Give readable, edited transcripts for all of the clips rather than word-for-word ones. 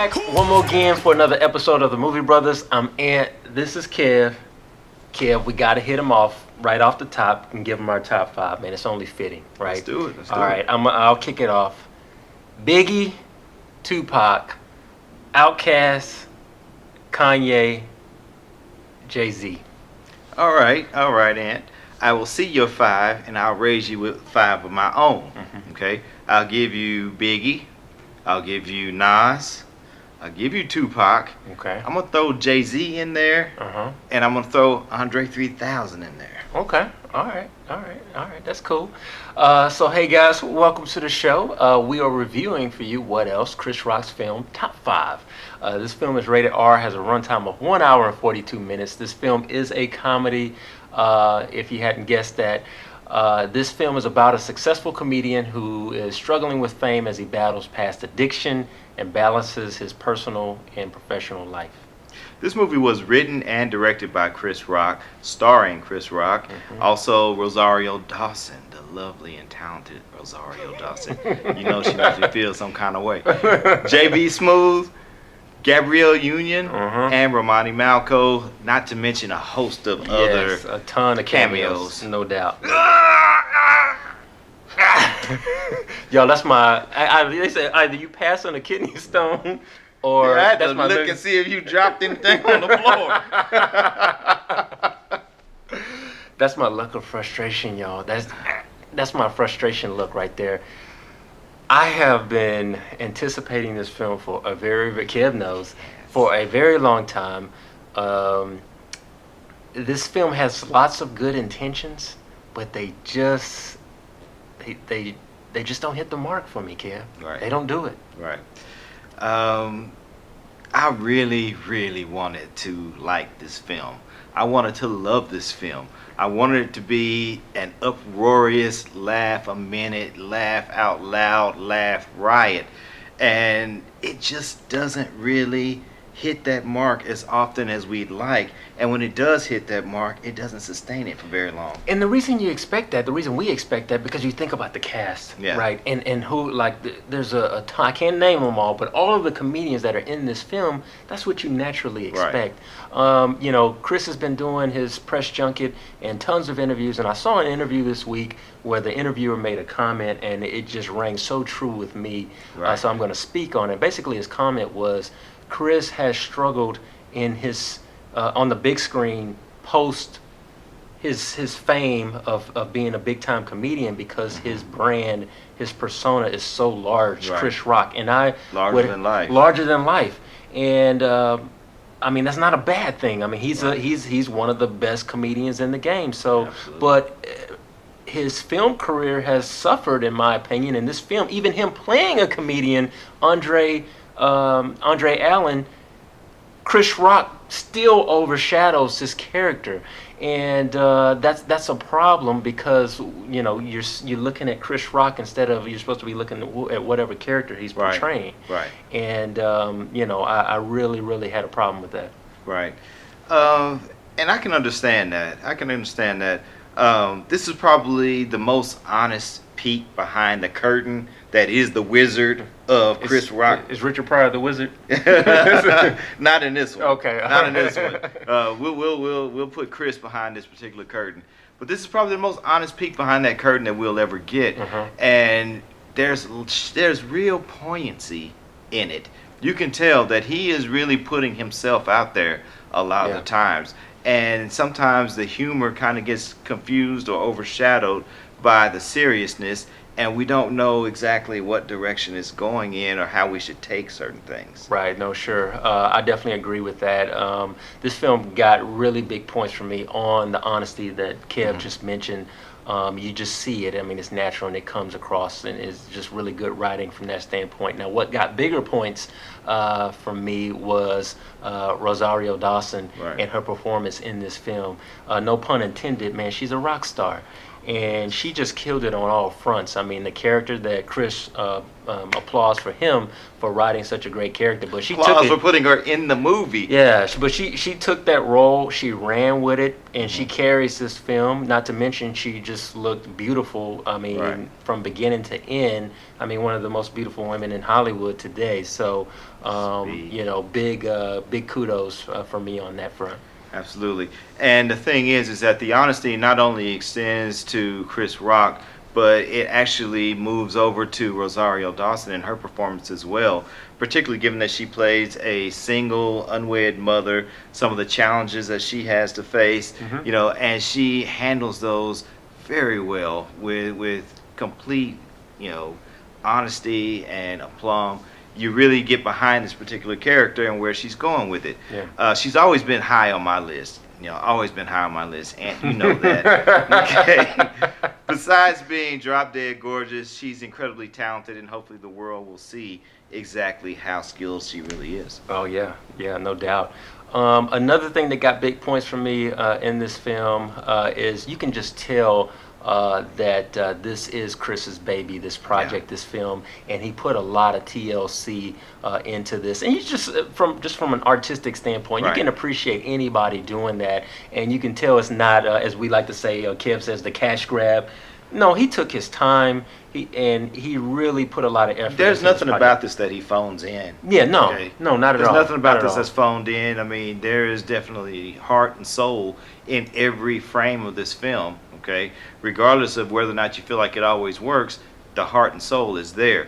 back one more again for another episode of the Movie Brothers. I'm Ant. This is Kev. Kev, we gotta hit him off right off the top and give him our top five, man. It's only fitting, right? Let's do it. All right, I'll kick it off. Biggie, Tupac, Outkast, Kanye, Jay-Z. All right, Ant. I will see your five, and I'll raise you with five of my own. Okay, I'll give you Biggie. I'll give you Nas. I'll give you Tupac. Okay. I'm gonna throw Jay-Z in there, and I'm gonna throw Andre 3000 in there. Okay. All right. That's cool. So, hey guys, welcome to the show. We are reviewing for you What Else? Chris Rock's film Top 5. This film is rated R, has a runtime of 1 hour and 42 minutes. This film is a comedy. If you hadn't guessed that, this film is about a successful comedian who is struggling with fame as he battles past addiction and balances his personal and professional life. This movie was written and directed by Chris Rock, starring Chris Rock. Also Rosario Dawson, the lovely and talented Rosario Dawson. You know she makes me feel some kind of way. J.B. Smoove, Gabrielle Union, and Romani Malco, not to mention a host of other a ton of cameos, no doubt. Yo, that's my. They say either you pass on a kidney stone, or I had that's to my look and see if you dropped anything on the floor. That's my look of frustration, y'all. That's my frustration look right there. I have been anticipating this film for a Kev knows, for a very long time. This film has lots of good intentions, but they just don't hit the mark for me, Kev. Right. They don't do it. Right. I really wanted to like this film. I wanted to love this film. I wanted it to be an uproarious laugh a minute, laugh out loud, laugh riot. And it just doesn't really hit that mark as often as we'd like. And when it does hit that mark, it doesn't sustain it for very long. And the reason we expect that, because you think about the cast, right? And who, like, there's a ton, I can't name them all, but all of the comedians that are in this film, that's what you naturally expect. Right. Chris has been doing his press junket and tons of interviews, and I saw an interview this week where the interviewer made a comment, and it just rang so true with me. Right. So I'm going to speak on it. Basically, his comment was, Chris has struggled in his on the big screen post his fame of being a big time comedian because his brand, his persona is so large. Right. Chris Rock, and larger than life, and I mean that's not a bad thing. I mean he's one of the best comedians in the game. So, absolutely. But his film career has suffered, in my opinion. In this film, even him playing a comedian, Andre Allen, Chris Rock still overshadows his character, and that's a problem because you're looking at Chris Rock instead of you're supposed to be looking at whatever character he's portraying. Right. And I really had a problem with that. Right. And I can understand that. This is probably the most honest peek behind the curtain that is the Wizard of Chris Rock. Is Richard Pryor the Wizard? Not in this one. Okay. Not in this one. We'll put Chris behind this particular curtain. But this is probably the most honest peek behind that curtain that we'll ever get. And there's real poignancy in it. You can tell that he is really putting himself out there a lot of the times. And sometimes the humor kind of gets confused or overshadowed by the seriousness, and we don't know exactly what direction it's going in or how we should take certain things. Right, no, sure. I definitely agree with that. This film got really big points for me on the honesty that Kev just mentioned. You just see it. I mean, it's natural and it comes across, and it's just really good writing from that standpoint. Now, what got bigger points for me was Rosario Dawson and her performance in this film. No pun intended, man. She's a rock star. and she just killed it on all fronts. I mean, the character that Chris applause for him for writing such a great character, but she applause took it, for putting her in the movie. Yeah, but she took that role, she ran with it, and she carries this film. Not to mention, she just looked beautiful. I mean, from beginning to end. I mean, one of the most beautiful women in Hollywood today. So, you know, big kudos for me on that front. Absolutely. And the thing is that the honesty not only extends to Chris Rock, but it actually moves over to Rosario Dawson and her performance as well, particularly given that she plays a single, unwed mother, some of the challenges that she has to face, you know, and she handles those very well with complete, you know, honesty and aplomb. You really get behind this particular character and where she's going with it. Yeah. She's always been high on my list. You know, always been high on my list, and you know that. Okay. Besides being drop dead gorgeous, she's incredibly talented, and hopefully the world will see exactly how skilled she really is. Oh yeah, no doubt. Another thing that got big points for me in this film is you can just tell that this is Chris's baby, this project, this film, and he put a lot of TLC into this. And you just from an artistic standpoint, you can appreciate anybody doing that, and you can tell it's not as we like to say, Kev says, the cash grab. No, he took his time. He really put a lot of effort. There's nothing about this that he phones in. Yeah, no, no, not at all. There's nothing about this that's phoned in. I mean, there is definitely heart and soul in every frame of this film. Okay, regardless of whether or not you feel like it always works, the heart and soul is there.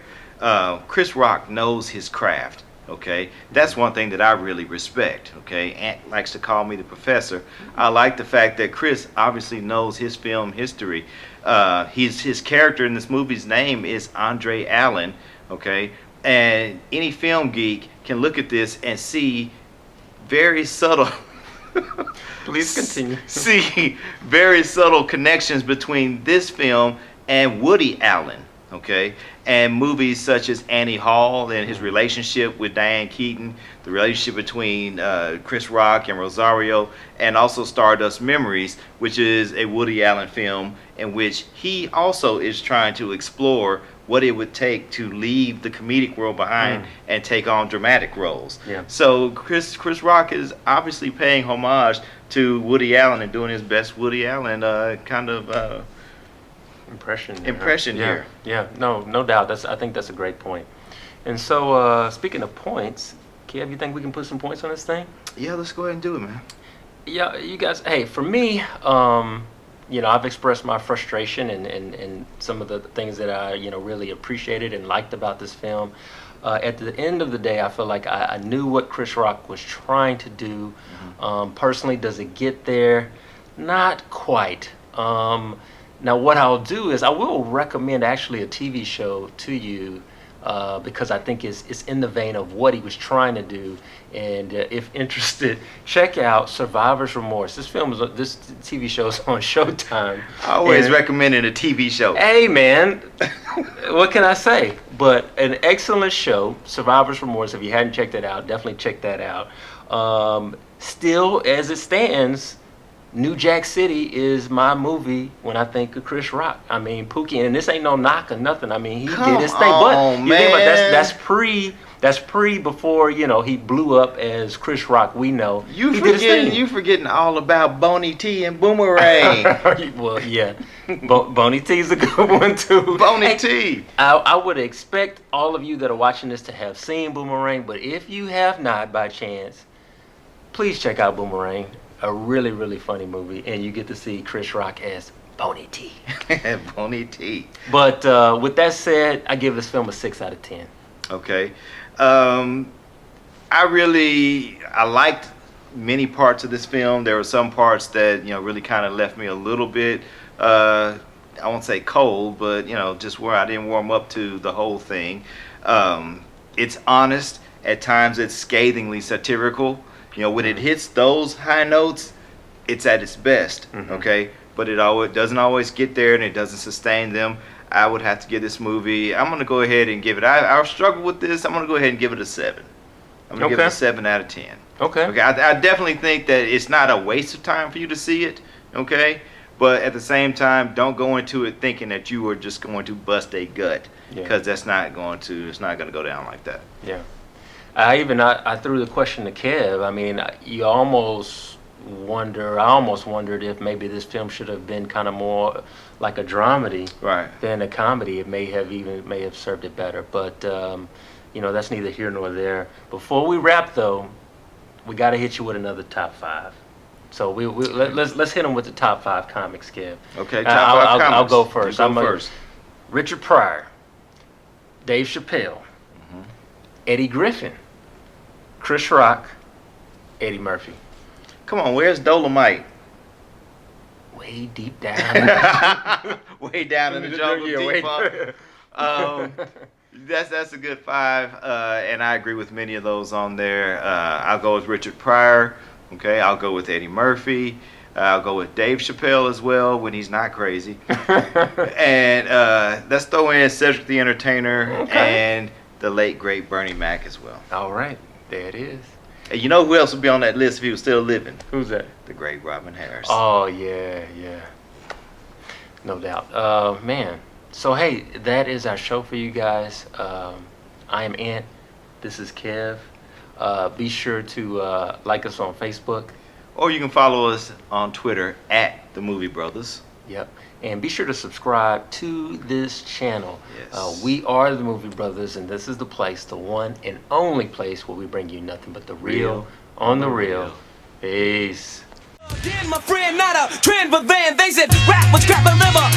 Chris Rock knows his craft. Okay, that's one thing that I really respect. Okay, Ant likes to call me the professor. I like the fact that Chris obviously knows his film history. His character in this movie's name is Andre Allen. Okay, and any film geek can look at this and see very subtle. Please continue. See very subtle connections between this film and Woody Allen. Okay, and movies such as Annie Hall and his relationship with Diane Keaton, the relationship between Chris Rock and Rosario, and also Stardust Memories, which is a Woody Allen film in which he also is trying to explore what it would take to leave the comedic world behind and take on dramatic roles. Yeah. So Chris Rock is obviously paying homage to Woody Allen and doing his best Woody Allen kind of impression here. Yeah, no doubt. I think that's a great point. And so speaking of points, Kev, you think we can put some points on this thing? Yeah, let's go ahead and do it, man. Yeah, you guys. Hey, for me, you know, I've expressed my frustration and some of the things that I, you know, really appreciated and liked about this film. At the end of the day, I feel like I knew what Chris Rock was trying to do. Personally, does it get there? Not quite. Now, what I'll do is I will recommend actually a TV show to you because I think it's in the vein of what he was trying to do. And if interested, check out Survivor's Remorse. This TV show is on Showtime. Always recommending a TV show. Hey, man, what can I say? But an excellent show, Survivor's Remorse. If you hadn't checked it out, definitely check that out. Still, as it stands, New Jack City is my movie when I think of Chris Rock. I mean, Pookie, and this ain't no knock or nothing. I mean, he did his thing. But you think about that's pre before, you know, he blew up as Chris Rock. We know you forgetting all about Boney T and Boomerang. Well, yeah, Boney T's a good one too. Boney T. I would expect all of you that are watching this to have seen Boomerang, but if you have not by chance, please check out Boomerang. A really, really funny movie, and you get to see Chris Rock as Boney T. Boney T. But with that said, I give this film a 6 out of 10. Okay. I liked many parts of this film. There were some parts that, you know, really kind of left me a little bit, I won't say cold, but, you know, just where I didn't warm up to the whole thing. It's honest. At times it's scathingly satirical. You know, when it hits those high notes, it's at its best, okay? But it doesn't always get there, and it doesn't sustain them. I would have to give this movie, I'm going to go ahead and give it, I'll struggle with this, I'm going to go ahead and give it a 7. I'm going to give it a 7 out of 10. Okay. I definitely think that it's not a waste of time for you to see it, okay? But at the same time, don't go into it thinking that you are just going to bust a gut, because it's not going to go down like that. Yeah. I threw the question to Kev. I mean, I almost wondered if maybe this film should have been kind of more like a dramedy than a comedy. It may have served it better. But that's neither here nor there. Before we wrap, though, we got to hit you with another top 5. So let's hit them with the top 5 comics, Kev. Okay, top 5 comics. I'll go first. You go first. Richard Pryor, Dave Chappelle, Eddie Griffin, Chris Rock, Eddie Murphy. Come on, where's Dolomite? Way deep down. Way down in the jungle, deep up. That's a good 5, and I agree with many of those on there. I'll go with Richard Pryor. Okay, I'll go with Eddie Murphy. I'll go with Dave Chappelle as well when he's not crazy. And let's throw in Cedric the Entertainer and the late great Bernie Mac as well. All right, there it is. And you know who else would be on that list if he was still living? Who's that? The great Robin Harris. Oh yeah, no doubt. Man, so hey, that is our show for you guys. I am Ant. This is Kev. Be sure to like us on Facebook. Or you can follow us on Twitter at The Movie Brothers. Yep. And be sure to subscribe to this channel. Yes. We are The Movie Brothers, and this is the place, the one and only place where we bring you nothing but the real on the real. Peace. My friend, not a trend, but then they said rap was crap and liver.